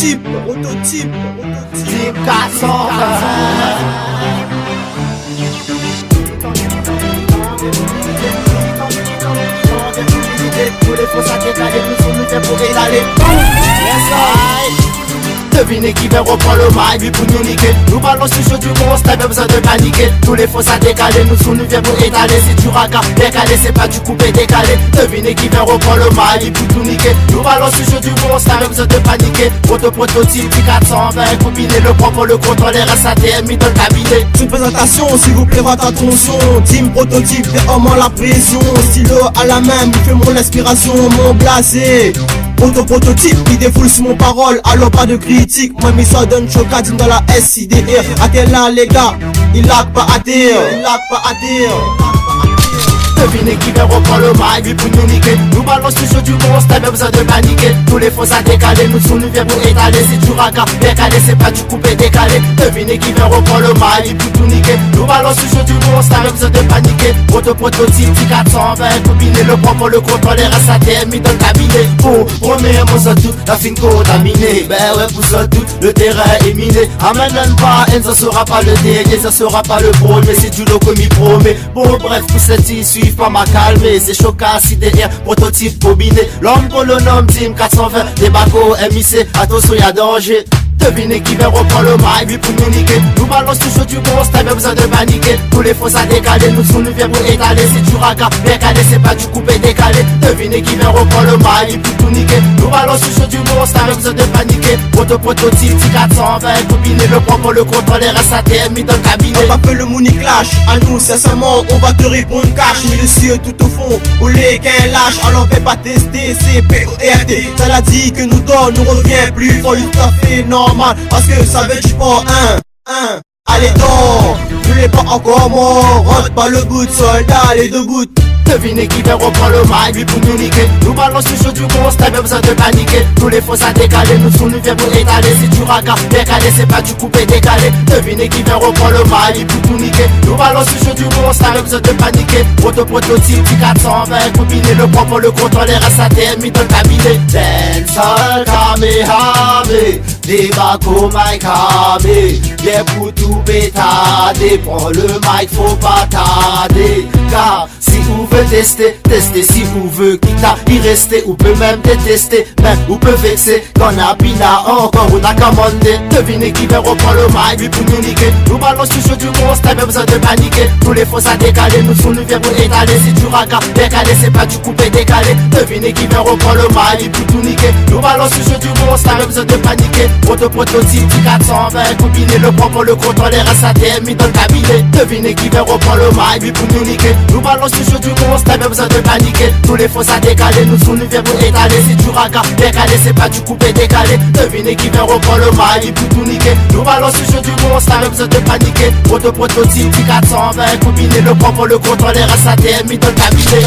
Prototype. Team 420. Tous les faux ça décalé, nous sommes nous pour étaler. Devinez qui vient reprendre le mic, lui pour nous niquer. Nous ballons sur le jeu du monstre, t'as pas besoin de paniquer. Tous les faux ça décalé, nous sommes nous viens pour étaler. Si tu ragas, décalé, c'est pas du coupé décalé. Devinez qui vient reprendre le mic, lui pour nous niquer. Nous ballons sur le jeu du monstre, t'as pas besoin de paniquer. Prototype, 420, combiné, le propre, le contrôle, les restes ATM, mis dans le cabinet. Une présentation, s'il vous plaît, votre attention. Team Prototype, des hommes en la pression. Stylo à la main, il fait mon inspiration, mon blasé. Prototype, il défoule sur mon parole, alors pas de critique. Moi, mi ça donne chocadine dans la SIDR. Attends là, les gars, il lag pas à dire. Devinez qui vient reprendre le mic, lui pour nous niquer. Nous ballons sur le jeu du monstre, t'as même besoin de paniquer. Tous les faux ça décalé, nous sommes nous viens pour étaler. Si tu ragas, décalé, c'est pas du coupé décalé. Devinez qui vient reprendre le mic, lui pour nous niquer. Nous ballons sur le jeu du monstre, t'as même besoin de paniquer. Prototype, 420, combiné, le propre, le contrôle, les restes ATM, mis dans le cabinet. Premier mot ça tout, la fine contaminée. Ben ouais, pour ça tout, le terrain est miné. Amène pas, elle ne sera pas le dernier, ça sera pas le premier, c'est du lot comme il promet. Bon bref, pour cette issue, pas m'a calmé, c'est choquant si derrière prototype combiné. L'homme pour le nom Team 420, débarco MIC, attention y'a danger. Devinez qui vient reprendre le mic, lui pour nous niquer. Nous ballons sur le jeu du monstre, t'as même besoin de paniquer. Tous les faux ça décalé, nous sommes nous viens pour étaler. Si tu ragas, décalé, c'est pas du coupé décalé. Devinez qui vient reprendre le mic, lui pour tout niquer. Nous ballons sur le jeu du monstre, t'as même besoin de paniquer. Prototype, 420, combiné, le propre, le contrôle, les restes ATM, mis dans le cabinet. On m'appelle le Mouni Clash, à nous sincèrement on va te répondre cash. Mais le cieux tout au fond, ou les qu'un lâche. Alors fais pas tester, c'est PORT. Ça l'a dit que nous donne, nous revient plus fort, tout à fait normal. Parce que ça veut du pas un. Allez donc, je l'ai pas encore mort. Rentre pas le bout de soldat, les deux bouts. Devinez qui vient reprendre le mic, lui pour nous niquer. Nous ballons sur le jeu du monstre, t'as même besoin de paniquer. Tous les faux ça décalé, nous sommes nous viens pour étaler. Si tu ragas, décalé, c'est pas du coupé décalé. Devinez qui vient reprendre le mic, lui pour tout niquer. Nous ballons sur le jeu du monstre, t'as même besoin de paniquer. Prototype, 420, combiné, le propre, le contrôle, les restes ATM, mis dans le cabinet. Dancehall, Kamehame, débarco mic Kameh. Bien pour tout bétader, prends le mic, faut pas tarder. Car si vous voulez tester, si vous voulez quitte à y rester, ou peut même détester, même ou peut vexer. Quand a pina encore, on a commandé. Devinez qui vient reprendre le mic, lui pour nous niquer. Nous ballons sur le jeu du monstre, t'as même besoin de paniquer. Tous les faux ça décalé, nous sommes nous viens pour étaler. Si tu ragas, décalé, c'est pas du coupé décalé. Devinez qui vient reprendre le mic, lui pour tout niquer. Nous ballons sur le jeu du monstre, t'as même besoin de paniquer. Prototype, 420, combiné, le propre, le contrôle, les restes ATM, mis dans le cabinet. Devinez qui vient reprendre le mic, lui pour nous niquer. Nous ballons sur le jeu du monstre, t'as même besoin de paniquer. Tous les faux ça décalé, nous sommes nous viens pour étaler. Si tu ragas, décalé, c'est pas du coupé décalé. Devinez qui vient reprendre le mic, lui pour tout niquer. Nous ballons sur le jeu du monstre, t'as même besoin de paniquer. Prototype, 420, combiné, le propre, le contrôle, les restes ATM, mis dans le cabinet.